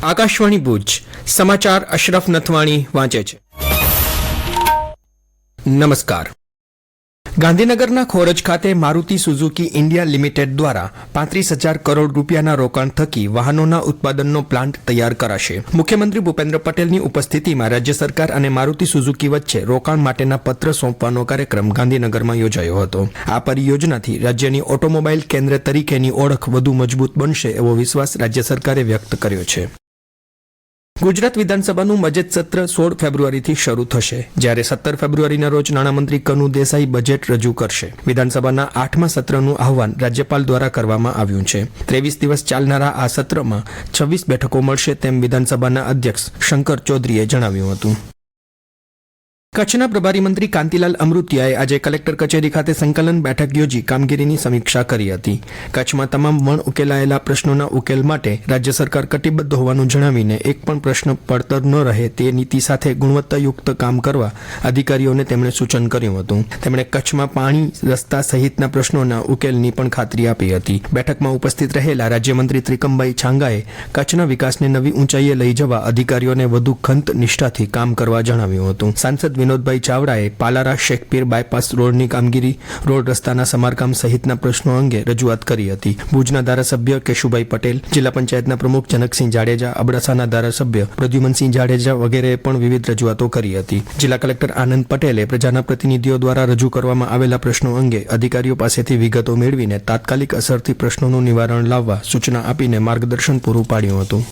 આકાશવાણી ભુજ સમાચાર અશરફ નથવાણી વાંચે છે। નમસ્કાર। ગાંધીનગરના ખોરજ ખાતે મારુતિ સુઝુકી ઇન્ડિયા લિમિટેડ દ્વારા 35,000 કરોડ રૂપિયાના રોકાણ થકી વાહનોના ઉત્પાદનનો પ્લાન્ટ તૈયાર કરાશે। મુખ્યમંત્રી ભૂપેન્દ્ર પટેલની ઉપસ્થિતિમાં રાજ્ય સરકાર અને મારુતિ સુઝુકી વચ્ચે રોકાણ માટેના પત્ર સોંપવાનો કાર્યક્રમ ગાંધીનગરમાં યોજાયો હતો। આ પરિયોજનાથી રાજ્યની ઓટોમોબાઈલ કેન્દ્ર તરીકેની ઓળખ વધુ મજબૂત બનશે એવો વિશ્વાસ રાજ્ય સરકારે વ્યક્ત કર્યો છે। ગુજરાત વિધાનસભાનું બજેટ સત્ર 16 ફેબ્રુઆરીથી શરૂ થશે, જ્યારે 17 ફેબ્રુઆરીના રોજ નાણામંત્રી કનુ દેસાઈ બજેટ રજૂ કરશે। વિધાનસભાના 8મા સત્રનું આહવાન રાજ્યપાલ દ્વારા કરવામાં આવ્યું છે। 23 દિવસ ચાલનારા આ સત્રમાં 26 બેઠકો મળશે તેમ વિધાનસભાના અધ્યક્ષ શંકર ચૌધરીએ જણાવ્યું હતું। કચ્છના પ્રભારી મંત્રી કાંતિલાલ અમૃતિયાએ આજે કલેક્ટર કચેરી ખાતે સંકલન બેઠક યોજી કામગીરીની સમીક્ષા કરી હતી। કચ્છમાં તમામ વણ ઉકેલાયેલા પ્રશ્નોના ઉકેલ માટે રાજ્ય સરકાર કટિબદ્ધ હોવાનું જણાવીને એક પણ પ્રશ્ન પડતર ન રહે તે નીતિ સાથે ગુણવત્તાયુક્ત કામ કરવા અધિકારીઓને તેમણે સૂચન કર્યું હતું। તેમણે કચ્છમાં પાણી, રસ્તા સહિતના પ્રશ્નોના ઉકેલની પણ ખાતરી આપી હતી। બેઠકમાં ઉપસ્થિત રહેલા રાજ્યમંત્રી ત્રિકમભાઈ છાંગાએ કચ્છના વિકાસને નવી ઊંચાઈએ લઈ જવા અધિકારીઓને વધુ ખંત નિષ્ઠાથી કામ કરવા જણાવ્યું હતું। સાંસદ વિનોદભાઈ ચાવડાએ પાલારા શેખપીર બાયપાસ રોડની કામગીરી, રોડ રસ્તાના સમારકામ સહિતના પ્રશ્નો અંગે રજૂઆત કરી હતી। ભુજના ધારાસભ્ય કેશુભાઈ પટેલ, જિલ્લા પંચાયતના પ્રમુખ જનકસિંહ જાડેજા, અબડાસાના ધારાસભ્ય પ્રદ્યુમનસિંહ જાડેજા વગેરેએ પણ વિવિધ રજૂઆતો કરી હતી। જિલ્લા કલેક્ટર આનંદ પટેલે પ્રજાના પ્રતિનિધિઓ દ્વારા રજૂ કરવામાં આવેલા પ્રશ્નો અંગે અધિકારીઓ પાસેથી વિગતો મેળવીને તાત્કાલિક અસરથી પ્રશ્નોનું નિવારણ લાવવા સૂચના આપીને માર્ગદર્શન પૂરું પાડ્યું હતું।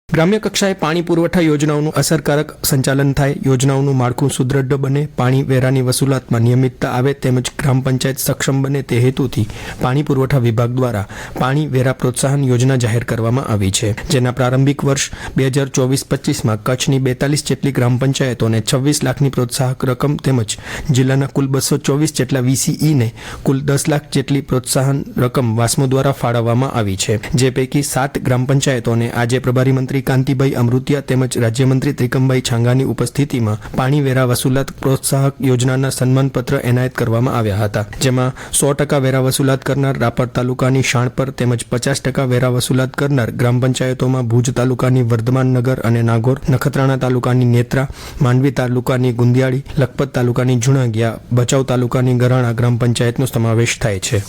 ગ્રામ્ય કક્ષાએ પાણી પુરવઠા યોજનાઓનું અસરકારક સંચાલન થાય, યોજનાઓનું માળખું સુદૃઢ બને, પાણી વેરાની વસૂલાતમાં નિયમિતતા આવે તેમજ ગ્રામ પંચાયત સક્ષમ બને તે હેતુથી પાણી પુરવઠા વિભાગ દ્વારા પાણી વેરા પ્રોત્સાહન યોજના જાહેર કરવામાં આવી છે, જેના પ્રારંભિક વર્ષ 2024-25માં કચ્છની 42 જેટલી ગ્રામ પંચાયતોને 26 લાખની પ્રોત્સાહક રકમ તેમજ જિલ્લાના કુલ 224 જેટલા વીસીઈને કુલ 10 લાખ જેટલી પ્રોત્સાહન રકમ વાસ્મો દ્વારા ફાળવવામાં આવી છે, જે પૈકી 7 ગ્રામ પંચાયતોને આજે પ્રભારી મંત્રી કાંતિભાઈ અમૃતિયા તેમજ રાજ્યમંત્રી ત્રિકમભાઈ છાંગાની ઉપસ્થિતિમાં પાણી વેરા વસૂલાત પ્રોત્સાહક યોજનાના સન્માનપત્ર એનાયત કરવામાં આવ્યા હતા, જેમાં 100% વેરા વસૂલાત કરનાર રાપર તાલુકાની શાણપર તેમજ 50% વેરા વસૂલાત કરનાર ગ્રામ પંચાયતોમાં ભુજ તાલુકાની વર્ધમાન નગર અને નાગોર, નખત્રાણા તાલુકાની નેત્રા, માંડવી તાલુકાની ગુંદિયાળી, લખપત તાલુકાની જુણાગિયા, ભચાઉ તાલુકાની ગરાણા ગ્રામ પંચાયતનો સમાવેશ થાય છે।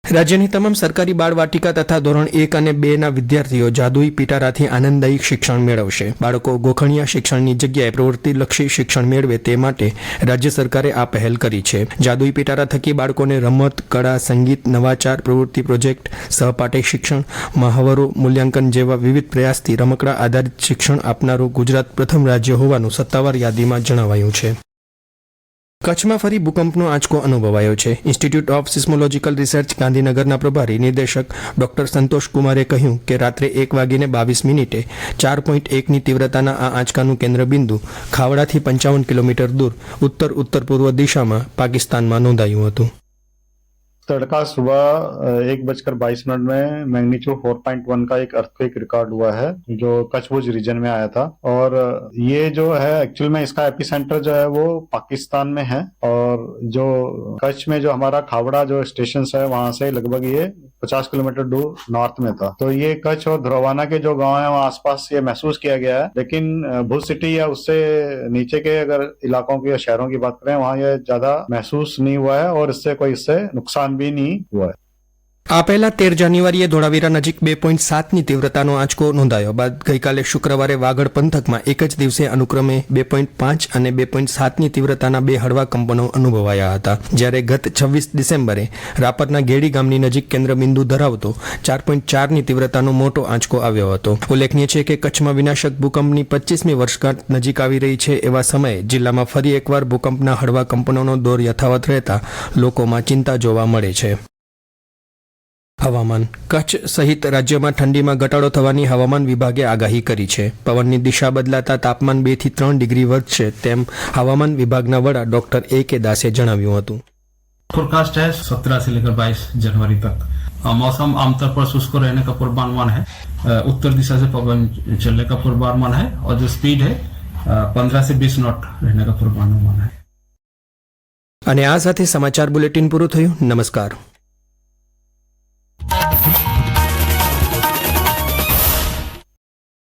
રાજ્યની તમામ સરકારી બાળવાટિકા તથા ધોરણ 1 અને 2ના વિદ્યાર્થીઓ જાદુઈ પિટારાથી આનંદદાયી શિક્ષણ મેળવશે। બાળકો ગોખણિયા શિક્ષણની જગ્યાએ પ્રવૃત્તિલક્ષી શિક્ષણ મેળવે તે માટે રાજ્ય સરકારે આ પહેલ કરી છે। જાદુઈ પિટારા થકી બાળકોને રમત, કળા, સંગીત, નવાચાર, પ્રવૃત્તિ પ્રોજેક્ટ, સહપાઠી શિક્ષણ, મહાવરો, મૂલ્યાંકન જેવા વિવિધ પ્રયાસથી રમકડા આધારિત શિક્ષણ આપનારું ગુજરાત પ્રથમ રાજ્ય હોવાનું સત્તાવાર યાદીમાં જણાવાયું છે। કચ્છમાં ફરી ભૂકંપનો આંચકો અનુભવાયો છે। ઇન્સ્ટિટ્યૂટ ઓફ સિસ્મોલોજીકલ રિસર્ચ ગાંધીનગરના પ્રભારી નિર્દેશક ડોક્ટર સંતોષ કુમારે કહ્યું કે રાત્રે 1:22 4.1ની તીવ્રતાના આ આંચકાનું કેન્દ્રબિંદુ ખાવડાથી 55 કિલોમીટર દૂર ઉત્તર પૂર્વ દિશામાં પાકિસ્તાનમાં નોંધાયું હતું। तड़का सुबह 1:22 में मैग्नीट्यूड 4.1 का एक अर्थक्वेक रिकॉर्ड हुआ है जो कच्छ भुज रीजन में आया था और ये जो है एक्चुअल में इसका एपिसेंटर जो है वो पाकिस्तान में है और जो कच्छ में जो हमारा खावड़ा जो स्टेशन है वहां से लगभग ये 50 किलोमीटर दूर नॉर्थ में था। तो ये कच्छ और धरोवाना के जो गांव है वहाँ आसपास ये महसूस किया गया है, लेकिन भुज सिटी या उससे नीचे के अगर इलाकों की या शहरों की बात करें वहाँ ये ज्यादा महसूस नहीं हुआ है और इससे कोई नुकसान भी नहीं हुआ है। આ પહેલા 13 જાન્યુઆરીએ ધોળાવીરા નજીક 2.7ની તીવ્રતાનો આંચકો નોંધાયો બાદ ગઈકાલે શુક્રવારે વાગડ પંથકમાં એક જ દિવસે અનુક્રમે 2.5 અને 2.7ની તીવ્રતાના 2 હળવા કંપનો અનુભવાયા હતા, જ્યારે ગત 26 ડિસેમ્બરે રાપરના ગેડી ગામની નજીક કેન્દ્રબિંદુ ધરાવતો 4.4ની તીવ્રતાનો મોટો આંચકો આવ્યો હતો। ઉલ્લેખનીય છે કે કચ્છમાં વિનાશક ભૂકંપની 25મી વર્ષગાંઠ નજીક આવી રહી છે એવા સમયે જિલ્લામાં ફરી એકવાર ભૂકંપના હળવા કંપનોનો દોર યથાવત રહેતા લોકોમાં ચિંતા જોવા મળે છે। હવામાન કચ્છ સહિત રાજ્યમાં ઠંડીમાં ઘટાડો થવાની હવામાન વિભાગે આગાહી કરી છે। પવનની દિશા બદલાતા તાપમાન 2 થી 3 ડિગ્રી વધશે તેમ હવામાન વિભાગના વડા ડોક્ટર A.K. દાસે જણાવ્યું હતું। फोरकास्ट है 17 से लेकर 22 जनवरी तक। मौसम आमतौर पर शुष्क रहने का पूर्वानुमान है। उत्तर दिशा से पवन चलने का पूर्वानुमान है और जो स्पीड है 15 से 20 नॉट रहने का पूर्वानुमान है। અને આ સાથે સમાચાર બુલેટિન પૂરું થયું। નમસ્કાર।